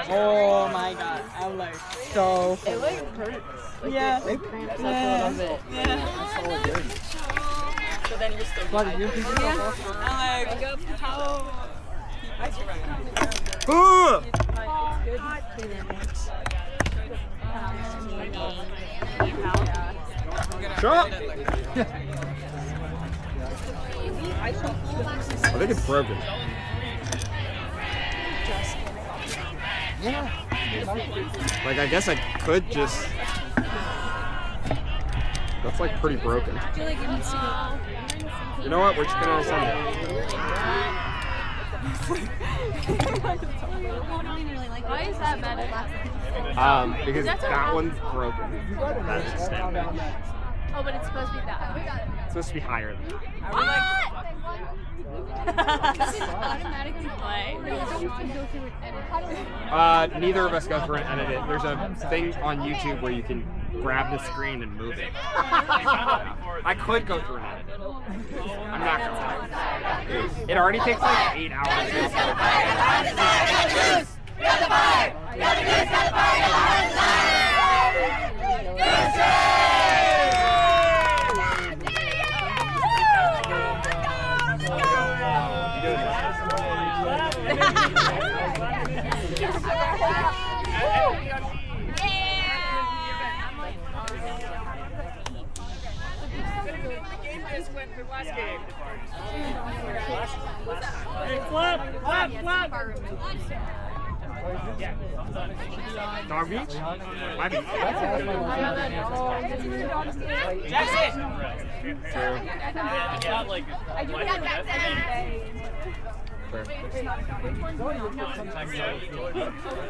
Oh my god, I'm like so. It like hurts. Like, Yeah. It cramps up a little bit. Yeah. That's all it did. So then you're still But dehydrated. I'm like, how? Good dynamics. Shut up! I think it's broken. Yeah. Like, I guess I could just... That's like pretty broken. I feel like it needs to go. You know what? We're just gonna send it. Why is that better? Because that one's broken. That's just damaged. Oh, but it's supposed to be that. It's supposed to be higher than that. What? Does it automatically play? No, don't go through an edit. Neither of us go through and edit it. There's a thing on YouTube where you can grab the screen and move it. I could go through and edit it. I'm not gonna. It already takes like 8 hours. Dog beach? My beach. Jackson!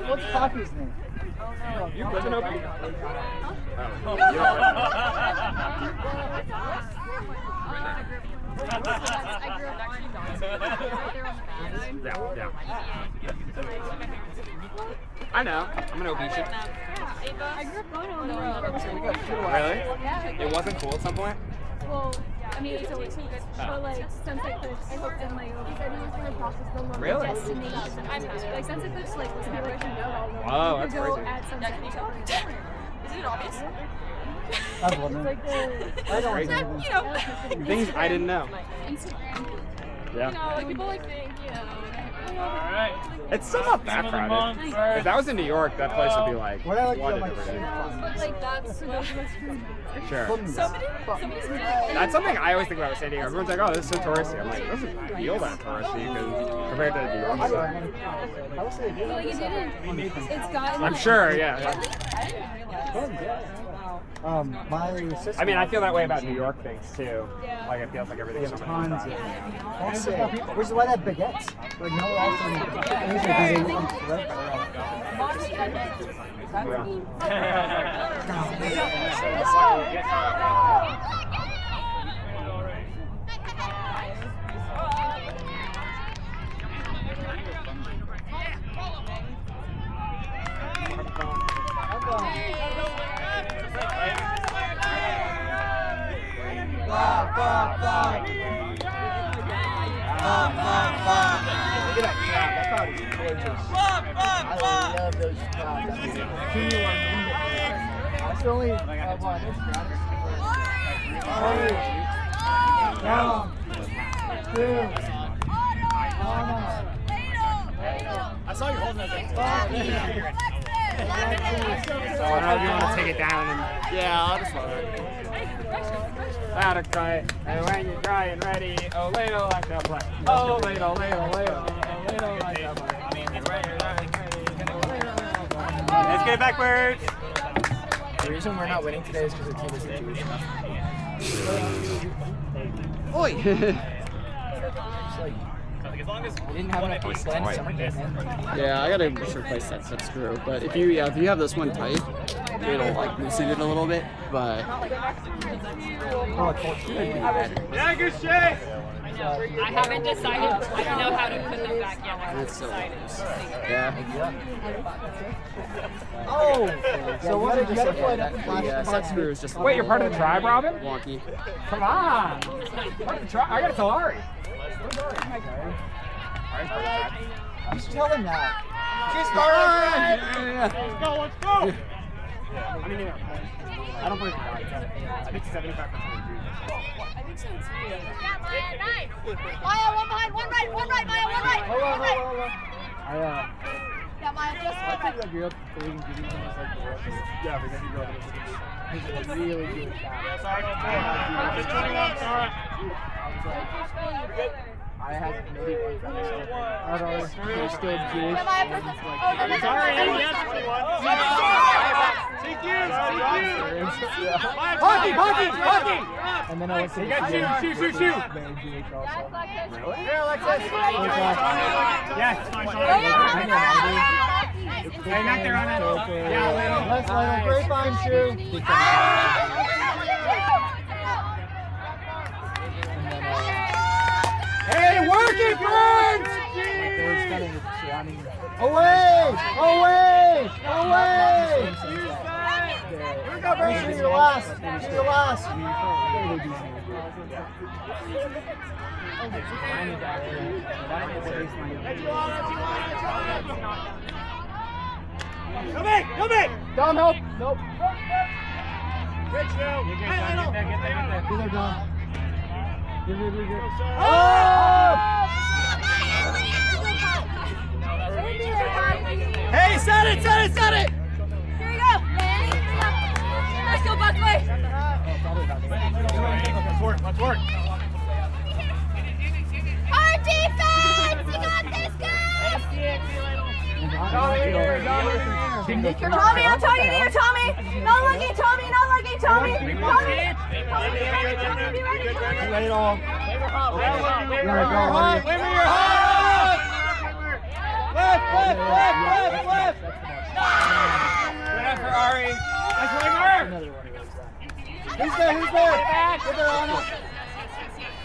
What's Poppy's name? You live in OP? Yeah. I know. I'm an OP shit. I grew up going on the road. Really? It wasn't cool at some point? Well, I mean, it's always good. But like, Sunset Cliffs and like, he said he was going to process the local Really? destination. Like, Sunset Cliffs, like, was never actually know. Wow, that's You go crazy. at Sunset Cliffs. Is it obvious? I was wondering. I don't Crazy. know. You know. Things I didn't know. Instagram. Yeah. You know, like, people like think, you know. Alright. It's still not that crowded. If that was in New York, that place would be like What I like flooded about my every day. But like, that's so those Sure. Somebody's That's something I always think about with San Diego. Everyone's like, oh, this is so touristy. I'm like, it doesn't feel that touristy because compared to New York. So. I would say it like, it didn't. It's gotten. I'm sure, yeah. My sister. I mean, I feel that way about New York things too. Like, it feels like everything's so tons much of fun. which is why that baguettes. Like no one else I love those spots. That's the only one. I saw you holding that thing. So I don't know if you want to take it down and Yeah, I'll just love it. How to cry, and when you're crying ready, oh ladle like a play. Oh ladle, ladle, ladle, oh ladle like a play. Let's get it backwards. The reason we're not winning today is because the team isn't Jewish enough. Oi! As long as We didn't have enough to stand summer camp, man. Yeah, I gotta replace that set screw. But if you have this one tight, it'll like loosen it a little bit. But yeah, good shit. I haven't decided. I don't know how to put them back yet. I haven't That's so decided. yeah. Oh! So what did you gotta play that? The set screw is just Wait, you're part of the tribe, Robin? wonky. Come on! Part of the tribe? I gotta tell Ari. You should tell them that. She's part of the tribe! yeah. Let's go, let's go! I mean, I don't believe in God. I think 75% of Jews. I think so too. Yeah, Maya, nice. Maya, one behind, one right, Maya, one right. Hold on. Yeah, Maya, just I think I grew up believing Judaism was like the world. Yeah, because you grew up in a really good Yeah, family. sorry. I had maybe one friend who's still Jewish. Yeah, Maya, person. Oh, no, no, Sorry, no, no, yes. Hockey! And then I went to You got shoot! very Jewish also. Really? Here, Alexis! Yes! Hey, not there on it. Yeah, Leno. Let's Leno. Great find, Shoe. Hey, work it, Burns! Away! You're last. Come in! Dom, help! Nope. Good show! Get there. Good, Dom. Good. Oh! Hey, set it! Here we go. Let's go, Buckley. Let's work. Our defense! We got this, guys! Tommy, I'm talking to you, Tommy! Not looking, Tommy! Let it all. Left! Good for Ari. Nice winger! Who's there? Get there, Anna.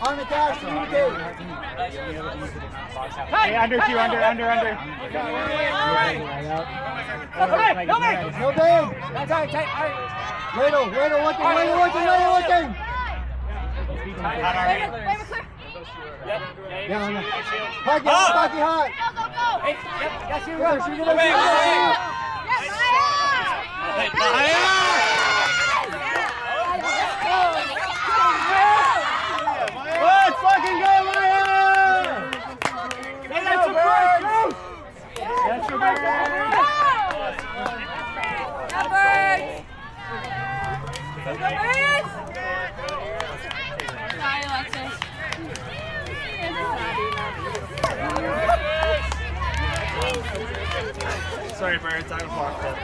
On the cash, communicate. Hey, under two, under. No big. Tight. Ladle looking. Yeah, Anna. Hockey hot. Hey, yep, got you. Shoot it. Let's fucking go, Maya! Hey, that's a bird! That's a bird! Sorry, Alexis. Sorry, Birds. I blocked that.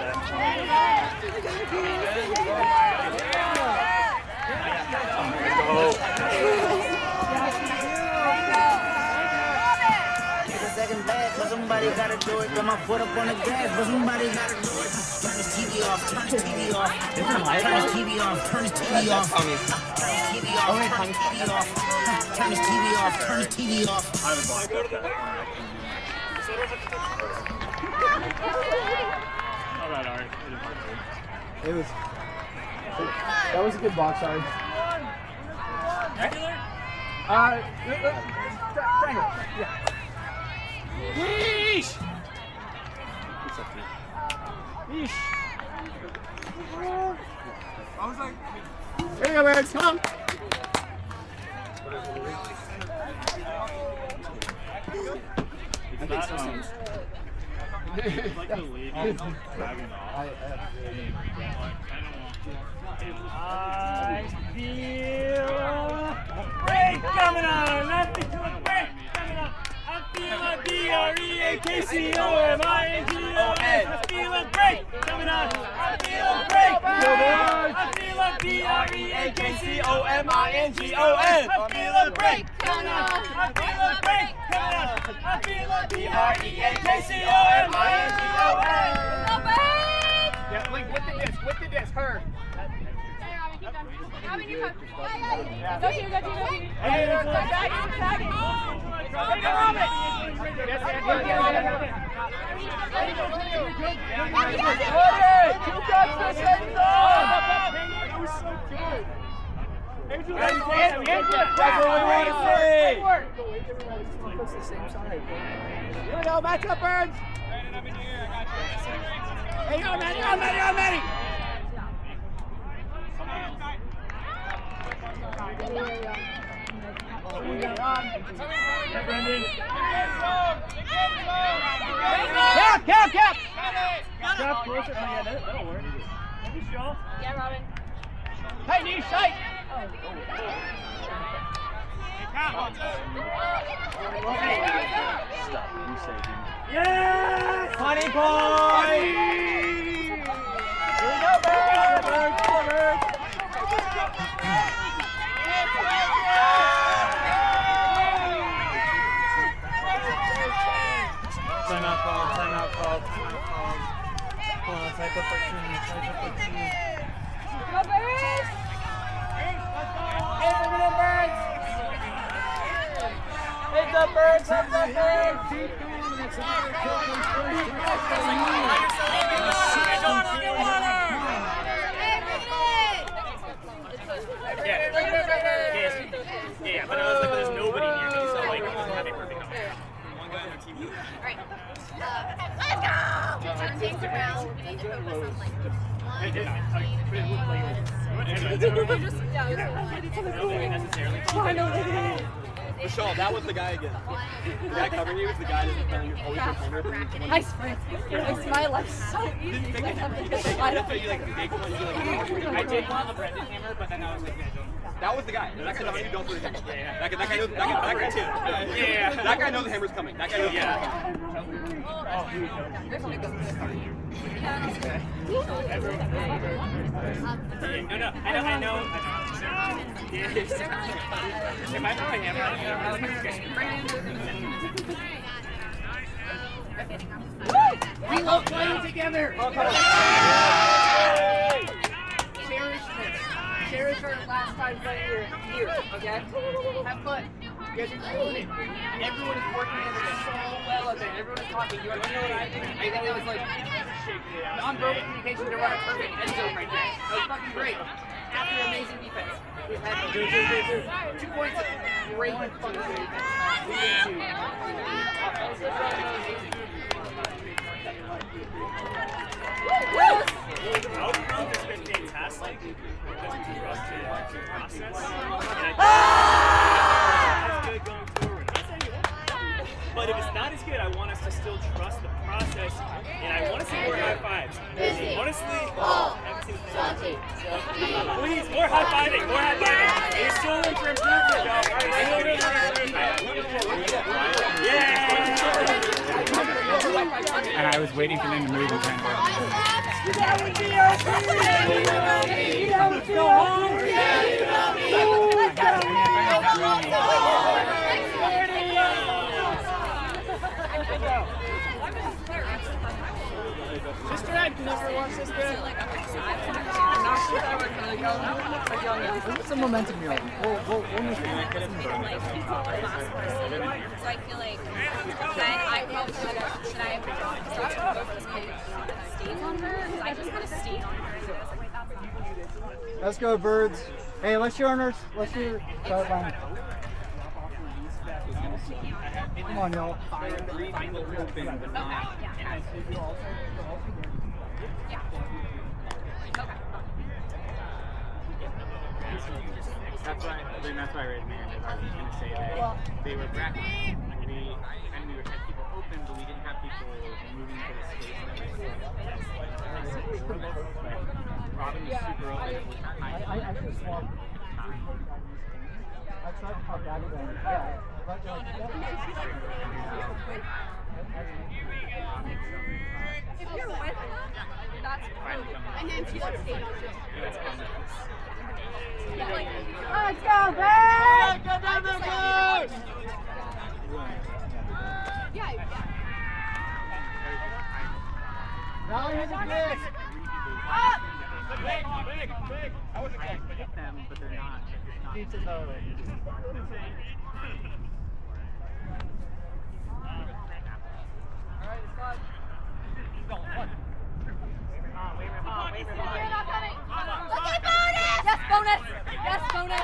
Second bad, but somebody gotta do it. Got my foot up on the gas, but somebody gotta do it. Turn his TV off. Turn his TV off. Turn his TV off. I haven't blocked that. All right, Ari. That was a good box, sorry. Regular? Triangle. Yeah. Yeesh! I was like, here you go, Birds. Come on. It's not, it's like the lady dragging off. I feel break coming on. Let's be doing break coming on. I feel a B-R-E-A-K-C-O-M-I-N-G-O-S. I feel a break coming on. I feel a break. I feel a B-R-E-A-K-C-O-M-I-N-G-O-S. I feel a break coming on. I feel a break coming on. I feel a B-R-E-A-K-C-O-M-I-N-G-O-S. Yeah, Link, with the disc, her. Go to you. Hey, Here we go, match up, Birds. Brandon, I'm in here. I got you. You go, Maddie! On, Maddie! On, Maddie! Cap! Cap, closer. Oh, yeah, that'll work. Yeah, Robin. Hey, knee, shite! Yes! 20 points! Here we go, Bird! Timeout called. Come on, type up 13. Go, Birds! Heads up, Birds! Yeah, but there's nobody near me, so like, I wasn't having perfect number. One guy on the team. Alright. Let's go! Turn things around. We need to focus on like Michelle, that was the guy again. The guy covering you was the guy that's telling you always your finger. I sprint. Makes my life so easy. I did want a Brendan hammer, but then I was like, that was the guy. That guy knows you don't throw the hammer. Yeah. That guy knows. That guy too. Yeah. That guy knows the hammer's coming. That guy knows. Yeah. No, I know. Am I throwing hammer? We love playing together! Cherish our last time playing here, okay? Have fun. You guys are doing it. Everyone is working together so well out there. Everyone is talking. You know what I think? I think it was like non-verbal communication to run a perfect end zone right there. That was fucking great. After amazing defense. We've had 2 points of great fucking defense. We need to. Outcome has been fantastic. Good going forward. But if it's not as good, I want us to still trust the process, and I want to see more high fives. Honestly, please, more high fiving, more high fiving. There's still room for improvement, y'all. Still room for improvement. Yeah. And I was waiting for them to move and kind of. That would be our Let's go home. Sister, I've never watched this game. I'm not sure I would really go. It's a momentum here. We'll move like people last person. So I feel like then I probably should I have been gone because I was going to go for this kid stays on her because I just kind of stayed on her and I was like, wait, that's not. Let's go, Birds. Hey, let's your owners. Let's your sideline. Come on, y'all. That's why I raised my hand. I was going to say that they were bracket. We had people open, but we didn't have people moving to the space. Robin was super open. I just want. I tried to pop out of them. Yeah. If you're with them, that's cool. And then she like stayed on her. Yeah, like, let's go, Bird! Go, Goose! Yeah. Now here's a kick. Up! Big. I wasn't close, but hit them, but they're not. Need to know. Yes, bonus! Yes, bonus!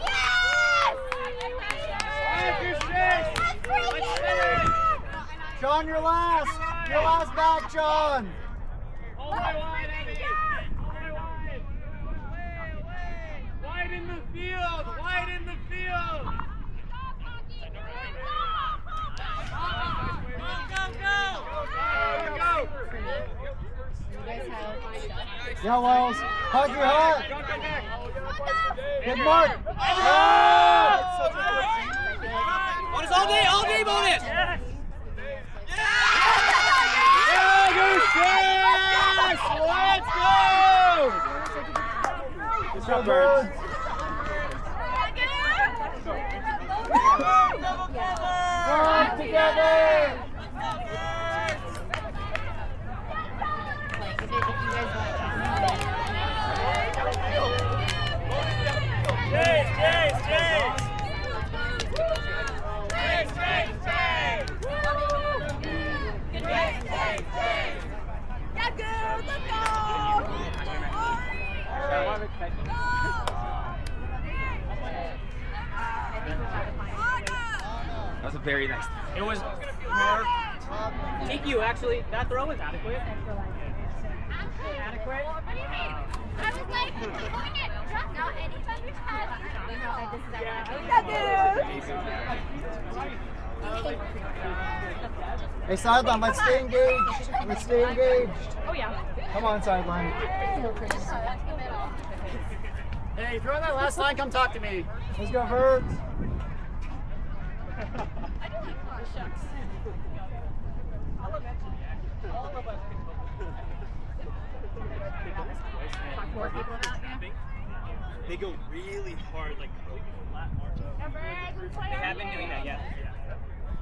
Yes! John, your last back, John. All the way wide, Eddie. All the way wide. Wide in the field. Wide in the field. Go. Yeah, Wells. Hug your hat. Good mark. Bonus all day, bonus! Yes. Yeah, Goose! Yes! Let's go! Good job, Birds. Come together. That was a very nice. It was more. Thank you, actually. That throw was adequate. Adequate? I was like, pulling it just not anybody's head. Hey, sideline, let's stay engaged. Let's stay engaged. Oh yeah. Come on, sideline. Hey, if you're on that last line, come talk to me. Let's go, Birds. They go really hard, like flat march. They have been doing that, yeah.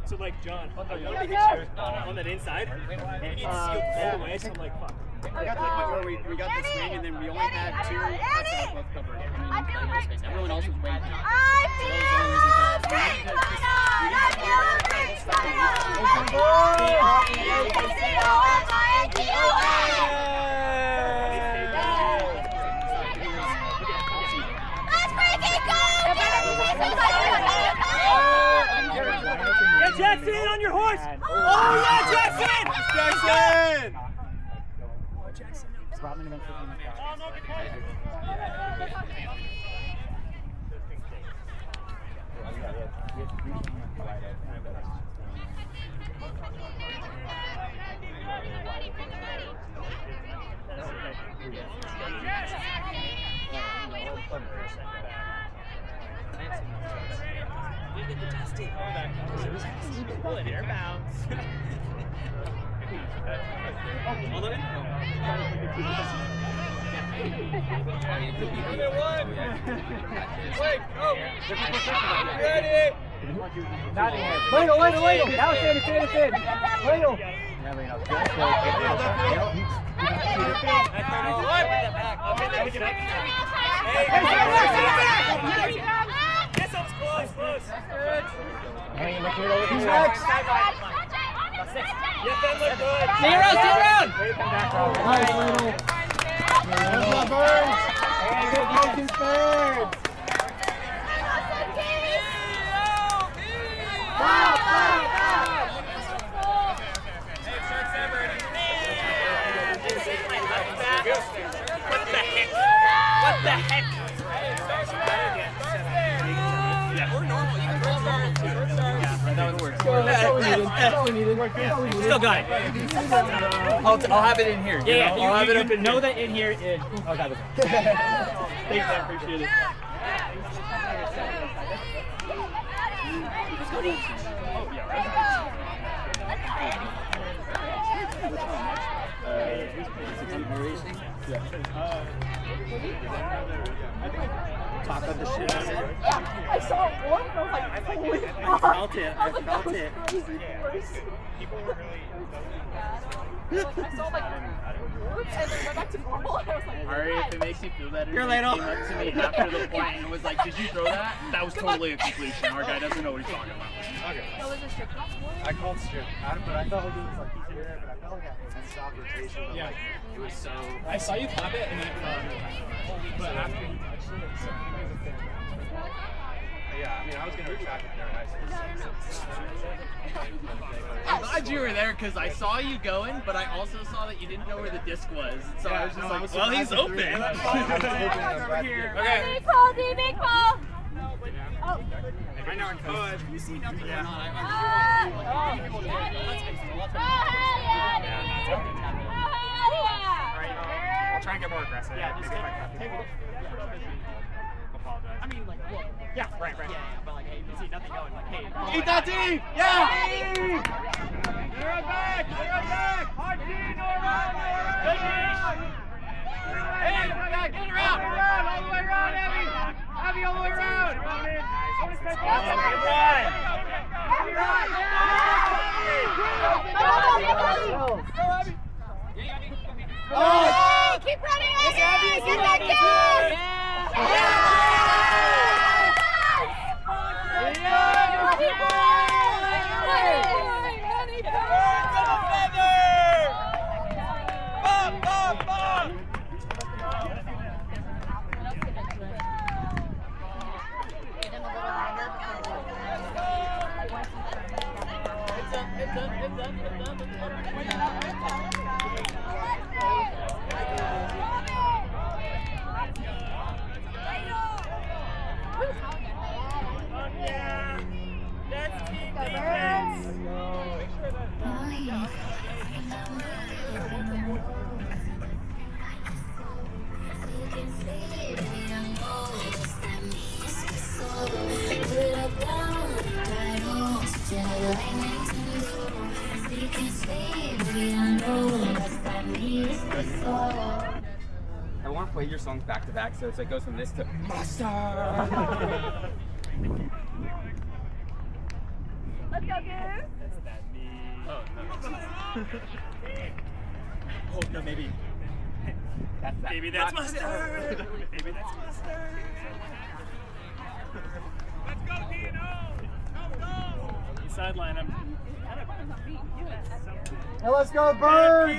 So like John, I wanted to hit you on that inside, and it's sealed all the way, so I'm like, fuck. We got to the point where we got the swing, and then we only had two outside both covered. And then no space. Everyone else was way down. Yeah, Jackson, on your horse! Oh yeah, Jackson! Jackson! Pull it air bounce. Hold it in. Wait, go! Ready! Ladle. Now it's in. Ladle. This one's close. Who's next? Yes, that looked good. Stay around! Nice, Ladle. Let's go, Birds. Hey, good coaches, Birds. What the heck? Yeah, we're normal. You can roll normal too. That would work. That's all we needed. Still got it. I'll have it in here. Yeah, I'll have it you up in know here. that in here is. Oh, that was. Thanks, I appreciate it. Talk about the shit. I saw it once and I was like, holy fuck. I felt it. People were really. I saw like whoops and then went back to normal and I was like, Ari, if it makes you feel better, You're he late came up to me after the point and was like, "Did you throw that? That was totally a completion. Our guy doesn't know what he's talking about." I called strip, but I felt like it was like here, but I felt like I stopped rotation. But like it was so. I saw you clap it and then but after you touched it, Yeah. mean, I was going to retract it there. I'm glad you were there because I saw you going, but I also saw that you didn't know where the disc was. So I was just like, well, he's open. Over here. Okay. Big ball, D, big ball. I know it could. You see nothing going on. I'll try and get more aggressive. Yeah, just take it. Apologize. I mean, like, look. Yeah, right. Yeah, but like, hey, if you see nothing going, like, hey. Eat that deep! Yeah! Clear it back! Hard D, Nora! Hey, get it around! All the way around, Abby! Abby, all the way around! Oh! Keep running, Abby! Get that kick! I want to play your songs back to back, so it's like goes from this to Master. Let's go, Goose. Oh, no, maybe. Maybe that's mustard. Maybe that's mustard. Let's go, Dino. Go. Sideline, I'm kind of Hey, let's go, Birds!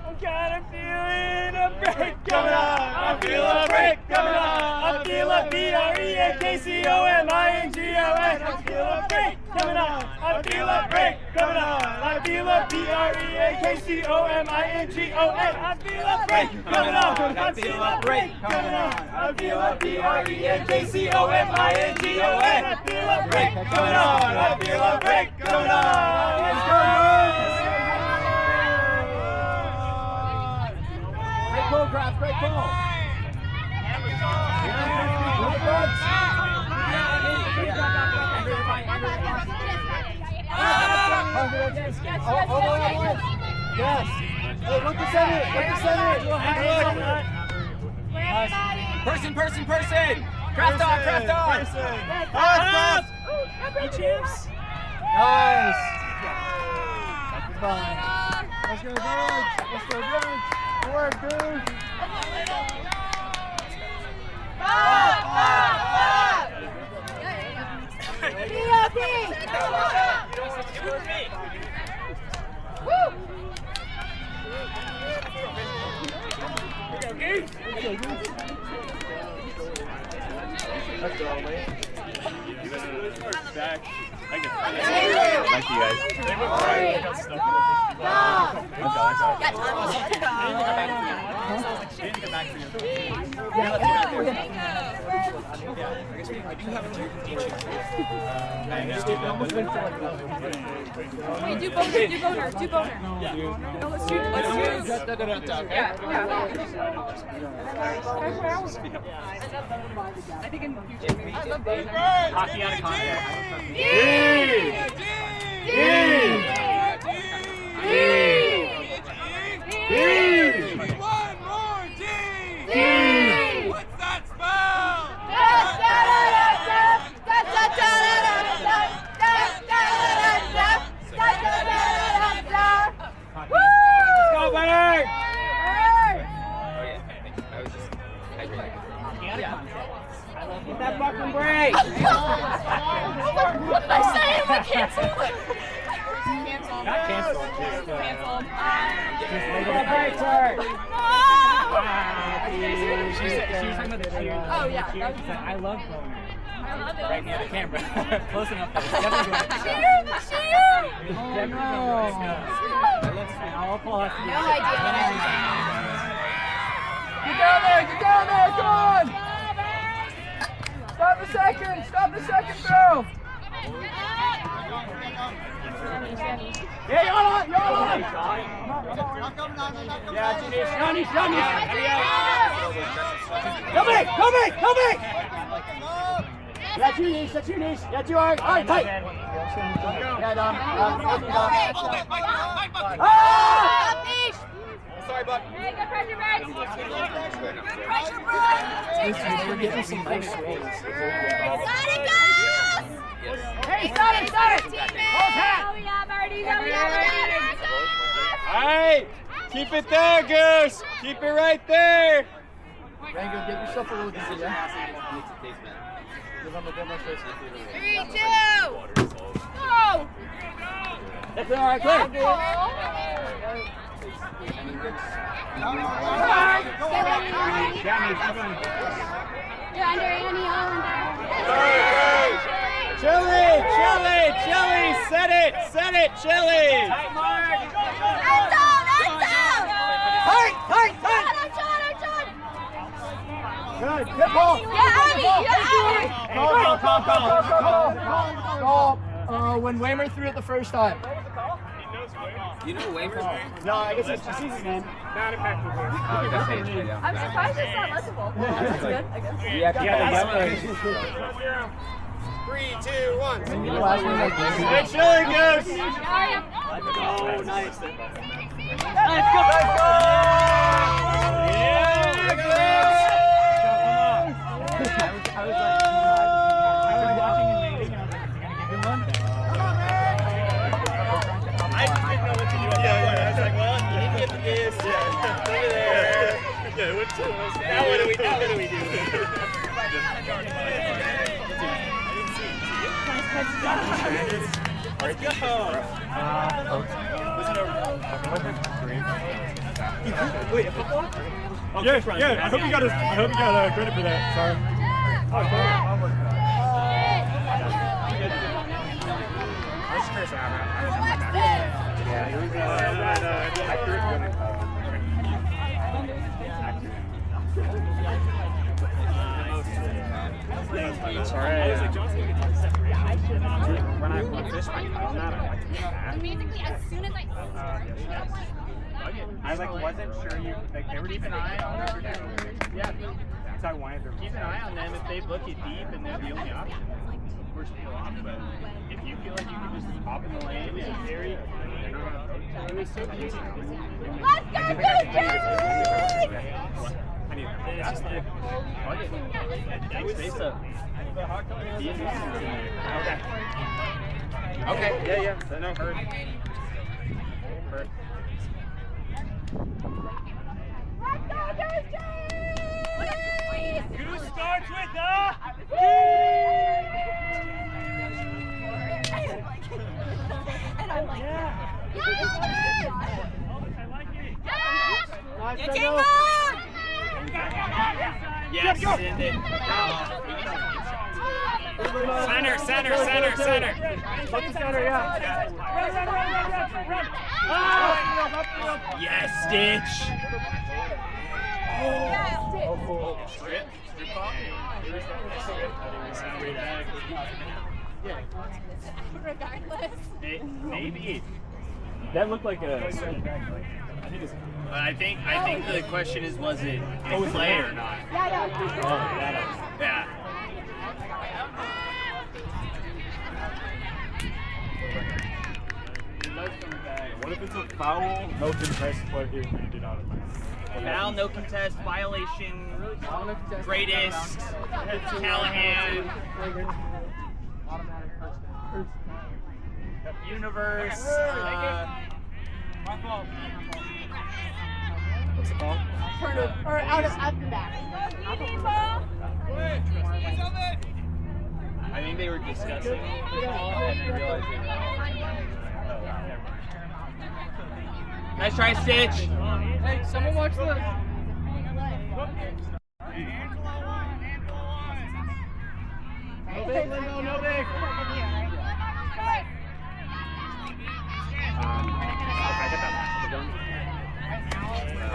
I'm kind of feeling a break coming on. I feel a break coming on. I feel a B-R-E-A-K-C-O-M-I-N-G-O-N. I feel a break coming on. I feel a break coming on. I feel a B-R-E-A-K-C-O-M-I-N-G-O-N. I feel a break coming on. I feel a break coming on. I feel a B-R-E-A-K-C-O-M-I-N-G-O-N. I feel a break coming on. I feel a break coming on. Let's go, Birds! Great ball, Graf, great ball! Yes! Hey, look the center! Person! Craft on! Up! You champs? Nice! Fine. Let's go, Birds! Good work, dude! Let's go, mate. Back. Thank you, guys. They were right. Got stuck in the Wait, do boner. No, let's do. I think in the future, maybe. Hockey out of context. One more D! What's that spell? Let's go, Bird! Get that fucking break! What did I say? Am I canceled? Not canceled. Cancel. Just make it a break, sir. No! She was talking about the cheers. Oh, yeah. Cheers. She's like, I love going I love it. right near the camera. Close enough that it's definitely going to Cheer! Cheer! I'll applaud. No idea what I'm saying. Get down there! Get down there! Come on! Stop the second! Stop the second throw! Yeah, you're on! You're on! Yeah, Johnny! Come back! That's your niche, That's your arm. All right, tight. Yeah, Dom. Sorry, bud. Hey, good pressure, Brad. Good pressure, We're getting some nice swings. Got it, Goose! Hey, stop it! Oh, yeah, Marty. All right, keep it there, Goose. Keep it right there. Rango, get yourself a little dizzy, yeah? Give him a good one first. 3, 2, go! That's all right, clear. You're under Annie Chili, set it, Chili. End zone! Tight. Good ball. Yeah, Abby! Call. When Waymer threw it the first time. You know Waymer's name? No, I guess it's just his name. Not impactful. I'm surprised it's not legible. That's good, I guess. Yeah. 3, 2, 1. The last one like this. Hey, Chili, Goose. Oh, nice. Let's go. Yeah, Goose. I was watching and waiting, and I was like, is he going to give him one? I just didn't know what to do at that point. I was like, well, you didn't get the kiss. Over there. Yeah, what do we do? Let's go. Wait, a football? Yeah. I hope you got credit for that. Sorry. What's Chris out? When I fish my title net, I like to do that. Basically, as soon as I I wasn't sure you they were keep an eye on them. Yeah. So I wanted to keep an eye on them if they book it deep and they're the only option. Of course, people off, but if you feel like you can just hop in the lane and carry, it was so easy. Let's go, Goose! That's the face up. Okay. Yeah. No, hurt. Let's go, Goose! Goose starts with the And I'm like, yeah! Nice, You Rango. keep yes, send it. Center. Look at center, yeah. Yes, Stitch. Strip ball. Regardless. Maybe. That looked like a. I think the question is, was it play or not? Yeah. What if it's a foul? No contest play here. You did out of bounds. Foul, no contest, violation, greatest, Callahan, universe. What's the call? Turnover. Or out the back. I think they were discussing it, and they realized they were. Nice try, Stitch. Hey, someone watch the. No big, Limbo, no big.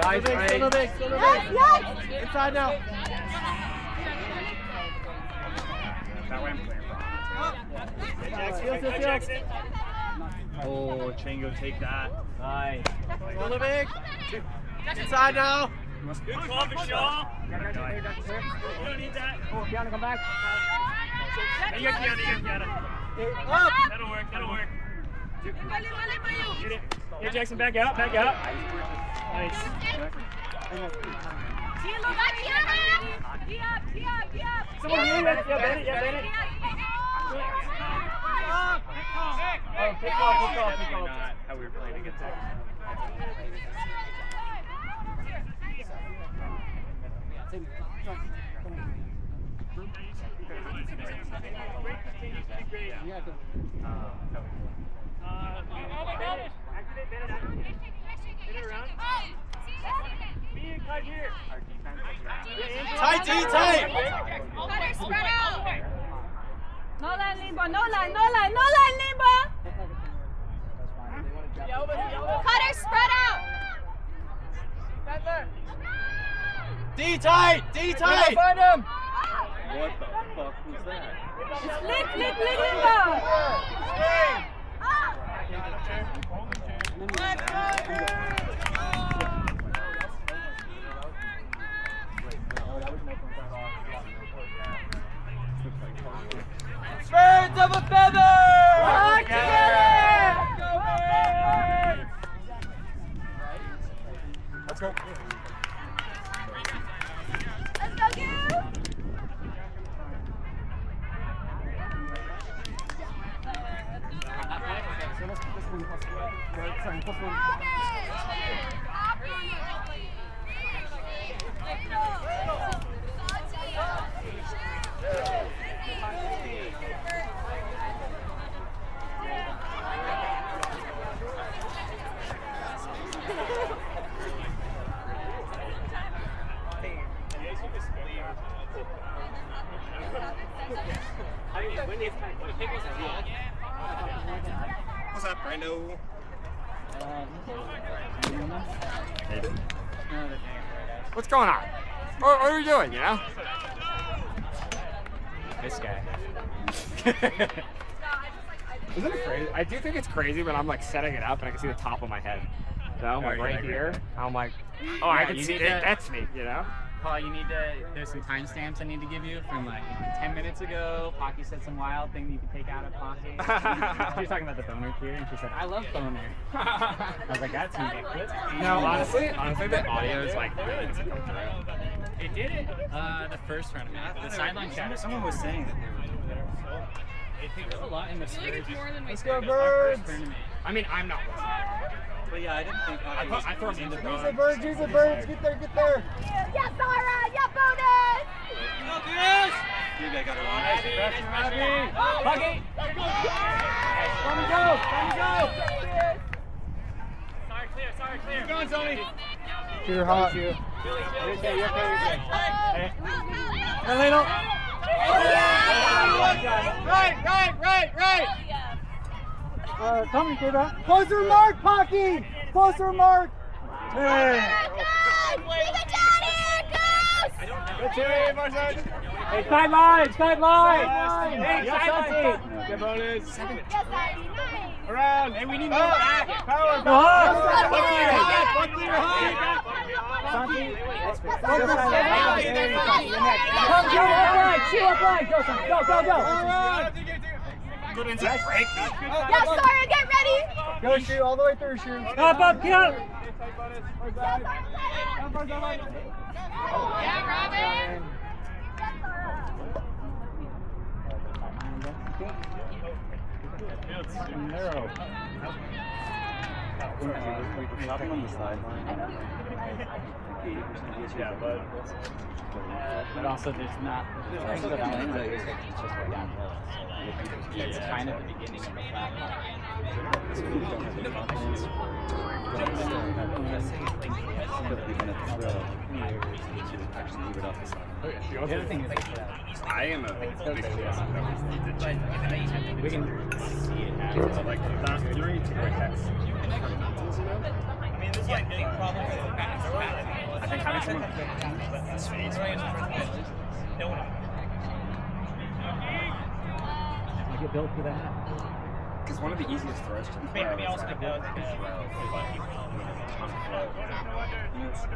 Guys, Still big. Yes! Inside now. That way I'm clear. Jackson. Oh, Chango, take that. Nice. Still big. Inside now. Good call, Michelle. You don't need that. Oh, Kiana, come back. You got Kiana. Up. That'll work. Get it. Here, Jackson, back out. Nice. Someone here, Bennett. Oh, kick off. Not how we were playing against that. Tight, tight. Cutter, spread out. No line limbo, no line limbo. Cutter, spread out. D tight. Find him. What the fuck was that? Lick limbo. Birds of a feather. All together. Let's go. Let's go, Goose. What's up, Brando? What's going on? What are we doing, you know? This guy. Isn't it crazy? I do think it's crazy when I'm like setting it up and I can see the top of my head. So like right here, I'm like, oh, I can see it. That's me, you know? Paul, there's some timestamps I need to give you from like 10 minutes ago. Pocky said some wild thing that you can take out of Pocky. She was talking about the boner tier and she said, I love boner. I was like, that's ridiculous. No, honestly, the audio is like really doesn't come through. It did it. The first round. The sideline chat. Someone was saying that they were doing better. It takes a lot in the It's more than we Let's go, birds. I mean, I'm not listening. But yeah, I didn't think I throw them in the Use the birds. Get there. Yeah, Zara. Yeah, bonus. Dude, I got it wrong. Pocky. Come and go. Sorry, clear. Keep going, Tony. You're hot. You're okay. And Leno. Right. Tommy, clear back. Closer mark, Pocky. Closer mark. Hey. Good team, Marcel. Hey, sideline. Hey, sideline. Good bonus. Around. Hey, we need more back. Power. Go hard. One clear high. Go. Good inside break. Yeah, Zara, get ready. Go, shoot all the way through, shoot. Up, Get Yeah, Robin. narrow. Stopping on the sideline. Yeah, but also there's not. It's just way downhill. It's kind of the beginning of the flat line. So you don't have the confidence or actually leave it off the side. The other thing is I am a big fan. we can see it happen. So like not during to like that. I mean, this is like big problem with the past. I think having someone No one. I get built for that. because one of the easiest throws to throw Maybe also is know that that throw.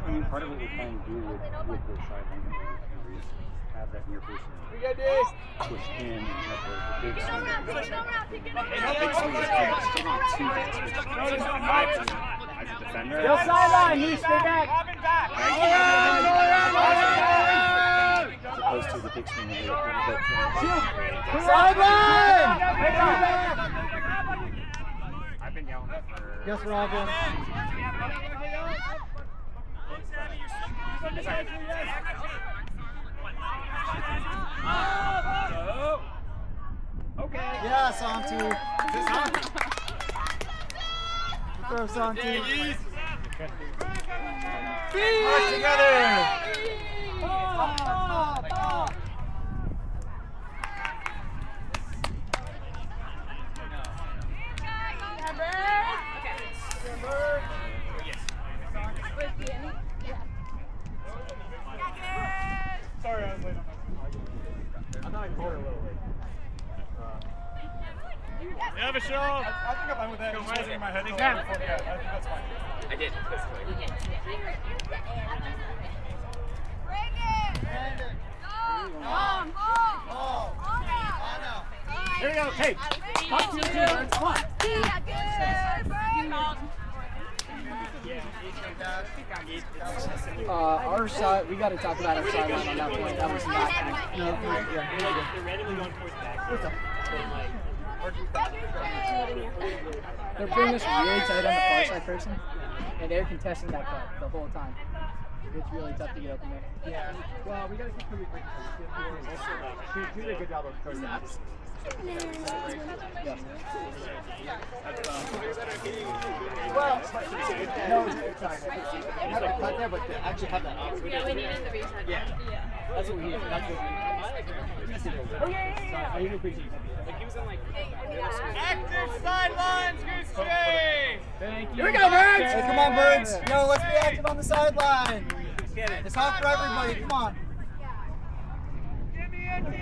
I mean, part of what we're trying to do with the sideline is have that near person push in and have the big swing. The big swing is huge. Still not too big, which is my opinion as a defender. Still sideline, you stay back. As opposed to the big swing of the Sideline! I've been yelling that for. Yes, Robin. Okay. Yeah, Santi. Throw Santi. March together. Sorry, I was late on my. I thought I called her a little late. Yeah, Michelle. I think I'm fine with that. It was in my head. Yeah, I think that's fine. I did. Here we go. Hey, talk to you too. Come on. Our side, we got to talk about our sideline on that point. That was not accurate. No, they're bringing us really tight on the far side person, and they're contesting that cut the whole time. It's really tough to get open there. Yeah. Well, we got to keep pretty quick. She did a good job of throwing that. Yeah. Well, no, it's fine. You have a cut there, but to actually have that option. Yeah, we needed the reset. Yeah. That's what we need. That's what we need. Oh, yeah. I even appreciate that. Active sidelines, Goose Jay! Thank you. Here we go, Birds! Hey, come on, Birds! Yo, let's be active on the sideline. It's hot for everybody. Come on. Give me a D!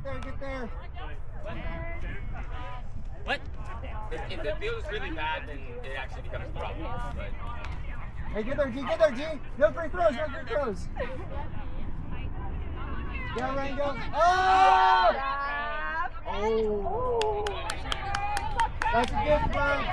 Hey, get there. What? If the field is really bad, then it actually becomes a problem. But Hey, get there, G. No free throws. Yeah, Rango. Oh! Oh! That's a good one.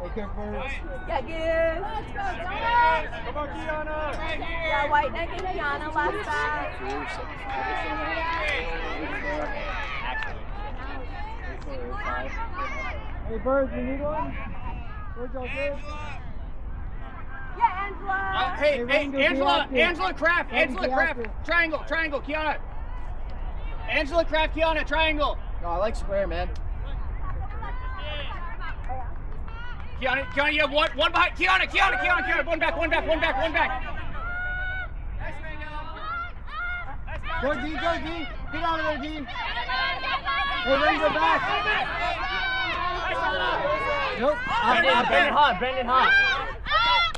Okay, first. Yeah, good. Let's go, Donna. Come on, Kiana. Yeah, White Neck and Kiana last back. Hey, Birds, you need one? Birds, all good? Yeah, Angela. Hey, Angela Kraft, triangle, Kiana. Angela Kraft, Kiana, triangle. No, I like square, man. Kiana, you have one behind. Kiana, one back. Go, D. Get out of there, D. Hey, Rango back. Nope. Brendan Hart.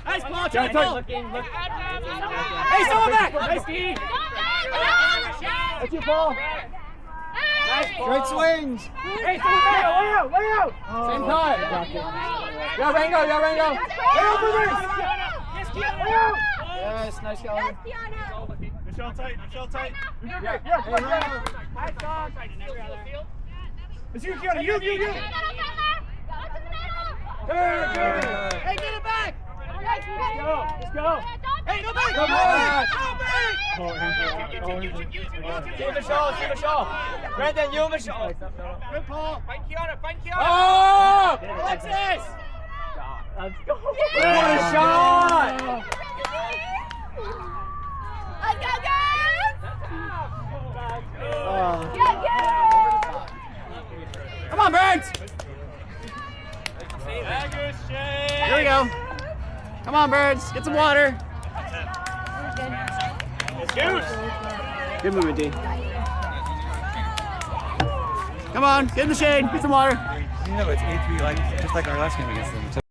Nice ball, triangle. Hey, someone back. Nice D. That's your ball. Straight swings. Hey, Leo! Same time. Yo, Rango! Yes, nice going. Michelle tight. Yeah. Nice dog. It's you, Kiana. You. Hey, get it back! Let's go. Hey, go back! Go back! See Michelle. Brandon, you, Michelle. Good call. Find Kiana. Oh! Alexis! Let's go. What a shot! Let's go, guys! Come on, Burns! Here we go. Come on, Birds. Get some water. Goose! Good movement, D. Come on, get in the shade. Get some water. You know, it's 8-3, just like our last game against them.